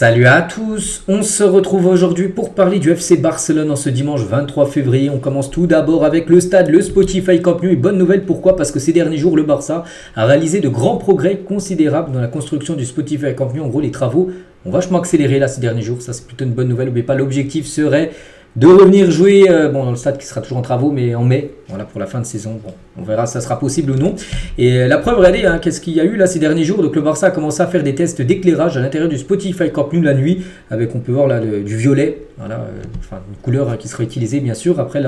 Salut à tous, on se retrouve aujourd'hui pour parler du FC Barcelone en ce dimanche 23 février. On commence tout d'abord avec le stade, le Spotify Camp Nou. Et bonne nouvelle, pourquoi? Parce que ces derniers jours, le Barça a réalisé de grands progrès considérables dans la construction du Spotify Camp Nou. En gros, les travaux ont vachement accéléré là ces derniers jours, ça c'est plutôt une bonne nouvelle. N'oubliez pas, l'objectif serait de revenir jouer dans le stade qui sera toujours en travaux, mais en mai, voilà, pour la fin de saison. Bon, on verra si ça sera possible ou non. Et la preuve, regardez, qu'est-ce qu'il y a eu là ces derniers jours. Donc le Barça a commencé à faire des tests d'éclairage à l'intérieur du Spotify Camp Nou la nuit, avec, on peut voir là du violet, voilà, une couleur qui sera utilisée bien sûr après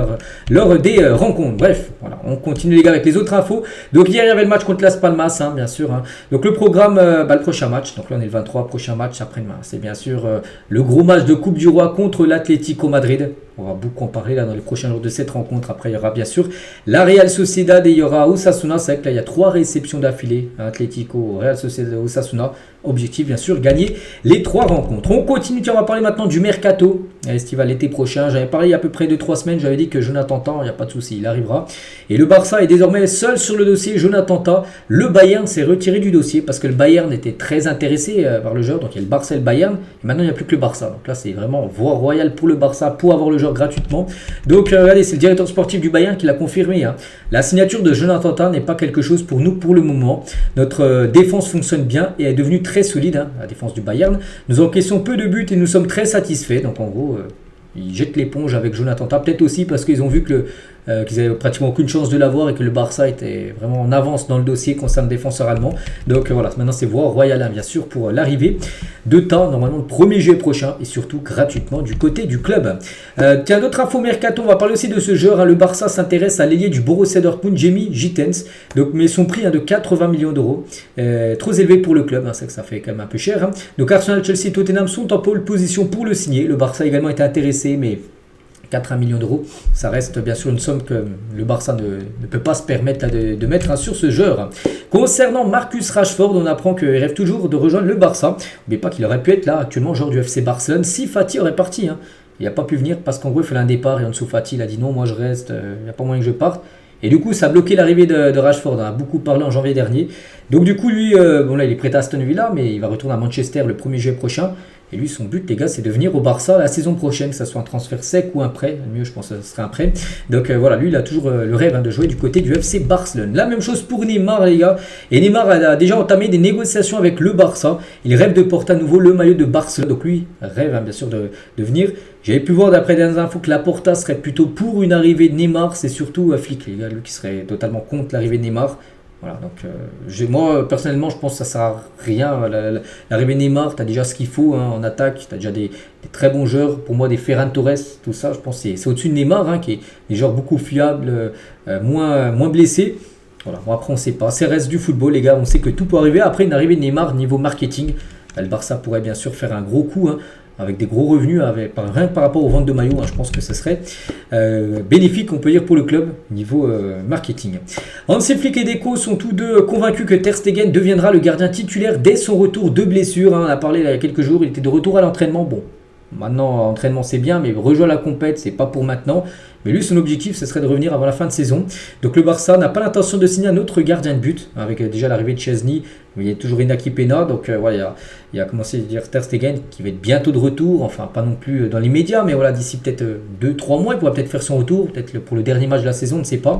lors des rencontres. Bref, voilà, on continue les gars avec les autres infos. Donc hier il y avait le match contre Las Palmas, bien sûr. Donc le programme, le prochain match, donc là on est le 23, prochain match après-demain, c'est bien sûr le gros match de Coupe du Roi contre l'Atlético Madrid. On va beaucoup en parler là dans les prochains jours de cette rencontre. Après, il y aura bien sûr la Real Sociedad et il y aura Osasuna. C'est vrai que là, il y a 3 réceptions d'affilée. Atlético, Real Sociedad, Osasuna. Objectif, bien sûr, gagner les 3 rencontres. On continue. On va parler maintenant du Mercato estival l'été prochain. J'avais parlé il y a à peu près 2-3 semaines. J'avais dit que Jonathan Tah, il n'y a pas de souci, il arrivera. Et le Barça est désormais seul sur le dossier Jonathan Tah. Le Bayern s'est retiré du dossier parce que le Bayern était très intéressé par le joueur. Donc il y a le Barça et le Bayern. Et maintenant, il n'y a plus que le Barça. Donc là, c'est vraiment voie royale pour le Barça pour avoir le joueur gratuitement. Donc regardez, c'est le directeur sportif du Bayern qui l'a confirmé. La signature de Jonathan Tah n'est pas quelque chose pour nous pour le moment. Notre défense fonctionne bien et est devenue très solide, la défense du Bayern. Nous encaissons peu de buts et nous sommes très satisfaits. Donc en gros, ils jettent l'éponge avec Jonathan Tah. Peut-être aussi parce qu'ils ont vu que qu'ils n'avaient pratiquement aucune chance de l'avoir et que le Barça était vraiment en avance dans le dossier concernant le défenseur allemand. Donc voilà, maintenant c'est voie royale bien sûr pour l'arrivée de Tah, normalement le 1er juillet prochain et surtout gratuitement du côté du club. Tiens, d'autres infos mercato, on va parler aussi de ce joueur. Le Barça s'intéresse à l'ailier du Borussia Dortmund, Djemi Gittens, donc, mais son prix de 80 millions d'euros, trop élevé pour le club, c'est que ça fait quand même un peu cher. Donc Arsenal, Chelsea, Tottenham sont en pole position pour le signer. Le Barça a également été intéressé, mais 4 millions d'euros, ça reste bien sûr une somme que le Barça ne peut pas se permettre de mettre sur ce joueur. Concernant Marcus Rashford, on apprend qu'il rêve toujours de rejoindre le Barça. N'oubliez pas qu'il aurait pu être là actuellement joueur du FC Barcelone si Fati aurait parti. Il n'a pas pu venir parce qu'en gros il fallait un départ et Ansu Fati il a dit non, moi je reste, il n'y a pas moyen que je parte. Et du coup, ça a bloqué l'arrivée de Rashford. On a beaucoup parlé en janvier dernier. Donc du coup, lui, là, il est prêt à Aston Villa, mais il va retourner à Manchester le 1er juillet prochain. Et lui, son but, les gars, c'est de venir au Barça la saison prochaine, que ce soit un transfert sec ou un prêt. Le mieux, je pense que ce serait un prêt. Donc voilà, lui, il a toujours le rêve de jouer du côté du FC Barcelone. La même chose pour Neymar, les gars. Et Neymar a déjà entamé des négociations avec le Barça. Il rêve de porter à nouveau le maillot de Barcelone. Donc lui, rêve bien sûr de venir. J'avais pu voir d'après des infos que Laporta serait plutôt pour une arrivée de Neymar. C'est surtout Flick, les gars, lui qui serait totalement contre l'arrivée de Neymar. Voilà, donc moi personnellement je pense que ça sert à rien. L'arrivée de Neymar, tu as déjà ce qu'il faut en attaque, tu as déjà des très bons joueurs, pour moi des Ferran Torres, tout ça, je pense que c'est au-dessus de Neymar, qui est des joueurs beaucoup fiables, moins blessés. Voilà, bon après on ne sait pas, c'est reste du football les gars, on sait que tout peut arriver. Après une arrivée de Neymar niveau marketing, le Barça pourrait bien sûr faire un gros coup, avec des gros revenus, rien que par rapport aux ventes de maillots, je pense que ce serait bénéfique, on peut dire, pour le club, niveau marketing. Hansi Flick et Deco sont tous deux convaincus que Ter Stegen deviendra le gardien titulaire dès son retour de blessure. On a parlé il y a quelques jours, il était de retour à l'entraînement. Bon, maintenant, l'entraînement c'est bien, mais rejoindre la compète, c'est pas pour maintenant. Mais lui, son objectif, ce serait de revenir avant la fin de saison. Donc le Barça n'a pas l'intention de signer un autre gardien de but, avec déjà l'arrivée de Chesney, mais il y a toujours Inaki Peña. Donc voilà, il y a commencé à dire Ter Stegen qui va être bientôt de retour, enfin pas non plus dans l'immédiat, mais voilà, d'ici peut-être 2-3 mois, il pourra peut-être faire son retour, peut-être pour le dernier match de la saison, on ne sait pas.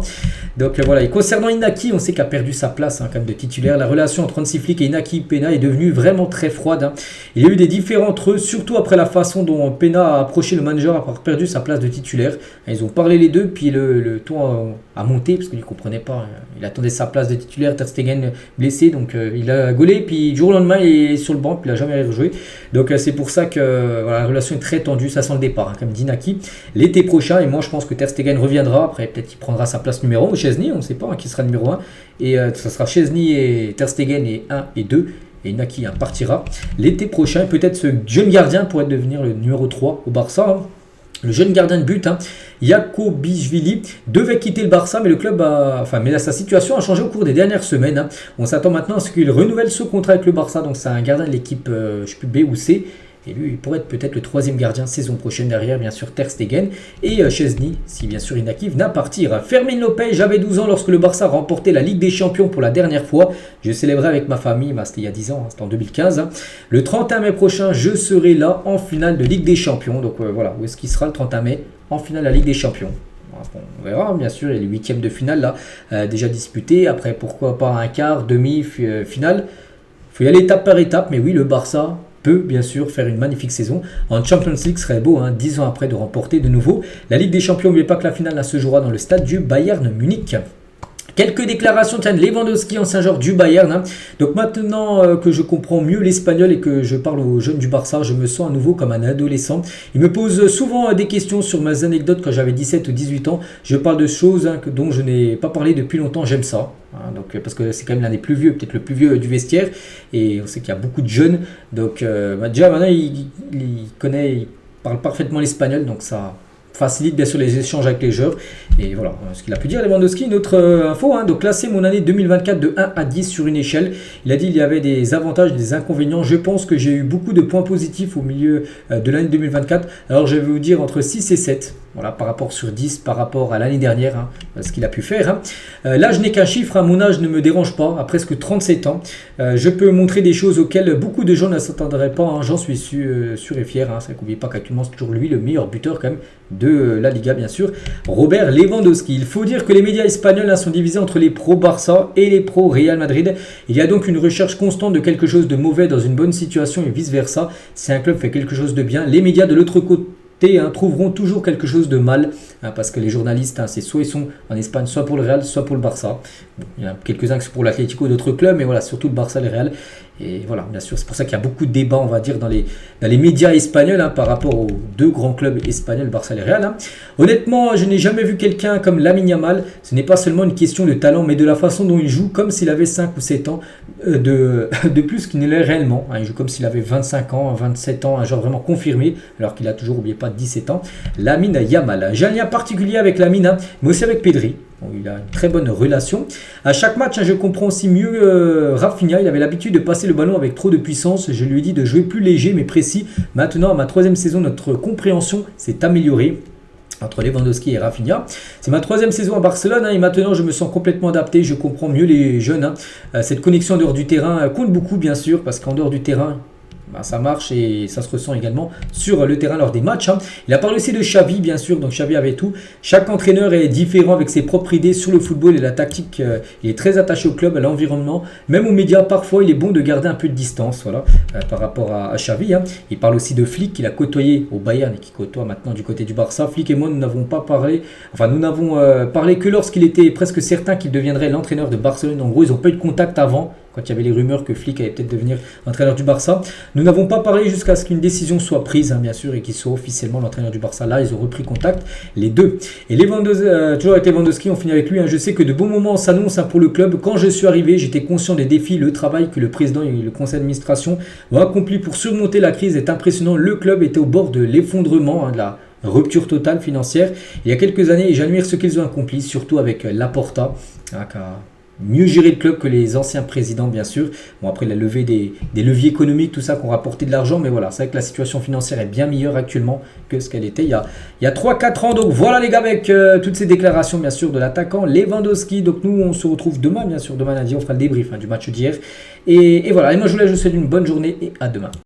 Donc voilà, et concernant Inaki, on sait qu'il a perdu sa place quand même de titulaire. La relation entre Hansi Flick et Inaki Peña est devenue vraiment très froide. Il y a eu des différends entre eux, surtout après la façon dont Peña a approché le manager après avoir perdu sa place de titulaire. Ils ont parlé les deux, puis le ton a monté parce qu'il ne comprenait pas. Il attendait sa place de titulaire, Ter Stegen blessé, donc il a gaulé, puis du jour au lendemain il est sur le banc, puis il n'a jamais rejoué. Donc c'est pour ça que la relation est très tendue, ça sent le départ, comme dit Naki. L'été prochain, et moi je pense que Ter Stegen reviendra, après peut-être qu'il prendra sa place numéro 1, ou Chesney, on ne sait pas qui sera numéro 1, et ça sera Chesney et Ter Stegen et 1 et 2. Et Naki partira l'été prochain. Peut-être ce jeune gardien pourrait devenir le numéro 3 au Barça. Le jeune gardien de but, Jakobishvili, devait quitter le Barça, mais le club sa situation a changé au cours des dernières semaines. On s'attend maintenant à ce qu'il renouvelle ce contrat avec le Barça. Donc c'est un gardien de l'équipe, je ne sais plus B ou C. Et lui, il pourrait être peut-être le troisième gardien saison prochaine derrière, bien sûr, Ter Stegen et Chesney, si bien sûr inactif, n'a partir. Fermin Lopez, j'avais 12 ans lorsque le Barça remportait la Ligue des Champions pour la dernière fois. Je célébrais avec ma famille, c'était il y a 10 ans, c'était en 2015. Le 31 mai prochain, je serai là en finale de Ligue des Champions. Donc voilà, où est-ce qu'il sera le 31 mai en finale de la Ligue des Champions? Bon, on verra, bien sûr, il y a les huitièmes de finale là, déjà disputés. Après, pourquoi pas un quart, demi, finale. Il faut y aller étape par étape, mais oui, le Barça peut bien sûr faire une magnifique saison. En Champions League, ce serait beau, 10 ans après, de remporter de nouveau la Ligue des Champions. N'oubliez pas que la finale se jouera dans le stade du Bayern Munich. Quelques déclarations de Lewandowski, ancien joueur du Bayern. Donc maintenant que je comprends mieux l'espagnol et que je parle aux jeunes du Barça, je me sens à nouveau comme un adolescent. Il me pose souvent des questions sur mes anecdotes quand j'avais 17 ou 18 ans. Je parle de choses dont je n'ai pas parlé depuis longtemps, j'aime ça. Donc, parce que c'est quand même l'un des plus vieux, peut-être le plus vieux du vestiaire. Et on sait qu'il y a beaucoup de jeunes. Donc déjà maintenant il parle parfaitement l'espagnol, donc ça facilite bien sûr les échanges avec les joueurs. Et voilà ce qu'il a pu dire Lewandowski. Une autre info, donc classer mon année 2024 de 1 à 10 sur une échelle. Il a dit il y avait des avantages et des inconvénients. Je pense que j'ai eu beaucoup de points positifs au milieu de l'année 2024. Alors je vais vous dire entre 6 et 7. Voilà, par rapport sur 10, par rapport à l'année dernière, ce qu'il a pu faire. Là, je n'ai qu'un chiffre, mon âge ne me dérange pas, à presque 37 ans. Je peux montrer des choses auxquelles beaucoup de gens ne s'attendraient pas, j'en suis sûr et fier. N'oubliez pas qu'actuellement, c'est toujours lui le meilleur buteur quand même de la Liga, bien sûr. Robert Lewandowski. Il faut dire que les médias espagnols sont divisés entre les pros Barça et les pros Real Madrid. Il y a donc une recherche constante de quelque chose de mauvais dans une bonne situation et vice-versa. Si un club fait quelque chose de bien, les médias de l'autre côté trouveront toujours quelque chose de mal, parce que les journalistes, c'est soit ils sont en Espagne, soit pour le Real, soit pour le Barça. Bon, il y en a quelques-uns qui sont pour l'Atlético, d'autres clubs, mais voilà, surtout le Barça et le Real. Et voilà, bien sûr, c'est pour ça qu'il y a beaucoup de débats, on va dire, dans les médias espagnols par rapport aux deux grands clubs espagnols, Barça et le Real. Honnêtement, je n'ai jamais vu quelqu'un comme Lamine Yamal. Ce n'est pas seulement une question de talent, mais de la façon dont il joue, comme s'il avait 5 ou 7 ans de plus qu'il ne l'est réellement. Il joue comme s'il avait 25 ans, 27 ans, un joueur vraiment confirmé, alors qu'il a toujours, n'oubliez pas, 17 ans. Lamine Yamal. J'ai un lien particulier avec Lamine, mais aussi avec Pedri. Bon, il a une très bonne relation. À chaque match, je comprends aussi mieux Rafinha. Il avait l'habitude de passer le ballon avec trop de puissance. Je lui ai dit de jouer plus léger mais précis. Maintenant, à ma 3e saison, notre compréhension s'est améliorée entre Lewandowski et Rafinha. C'est ma 3e saison à Barcelone et maintenant je me sens complètement adapté. Je comprends mieux les jeunes. Cette connexion en dehors du terrain compte beaucoup, bien sûr, parce qu'en dehors du terrain, ça marche et ça se ressent également sur le terrain lors des matchs. Il a parlé aussi de Xavi, bien sûr, donc Xavi avait tout. Chaque entraîneur est différent avec ses propres idées sur le football et la tactique. Il est très attaché au club, à l'environnement, même aux médias. Parfois, il est bon de garder un peu de distance, voilà, par rapport à Xavi. Il parle aussi de Flick, qu'il a côtoyé au Bayern et qui côtoie maintenant du côté du Barça. Flick et moi, nous n'avons parlé que lorsqu'il était presque certain qu'il deviendrait l'entraîneur de Barcelone. En gros, ils n'ont pas eu de contact avant, quand il y avait les rumeurs que Flick allait peut-être devenir entraîneur du Barça. Nous n'avons pas parlé jusqu'à ce qu'une décision soit prise, bien sûr, et qu'il soit officiellement l'entraîneur du Barça. Là, ils ont repris contact, les deux. Et toujours avec Lewandowski, on finit avec lui. Je sais que de bons moments s'annoncent pour le club. Quand je suis arrivé, j'étais conscient des défis. Le travail que le président et le conseil d'administration ont accompli pour surmonter la crise est impressionnant. Le club était au bord de l'effondrement, de la rupture totale financière il y a quelques années, et j'admire ce qu'ils ont accompli, surtout avec Laporta, qui a mieux gérer le club que les anciens présidents, bien sûr. Bon, après, il a levé des leviers économiques, tout ça, qui ont rapporté de l'argent. Mais voilà, c'est vrai que la situation financière est bien meilleure actuellement que ce qu'elle était il y a 3-4 ans. Donc voilà, les gars, avec toutes ces déclarations, bien sûr, de l'attaquant Lewandowski. Donc nous, on se retrouve demain, bien sûr. Demain lundi, on fera le débrief du match d'hier. Et voilà. Et moi, je vous souhaite une bonne journée et à demain.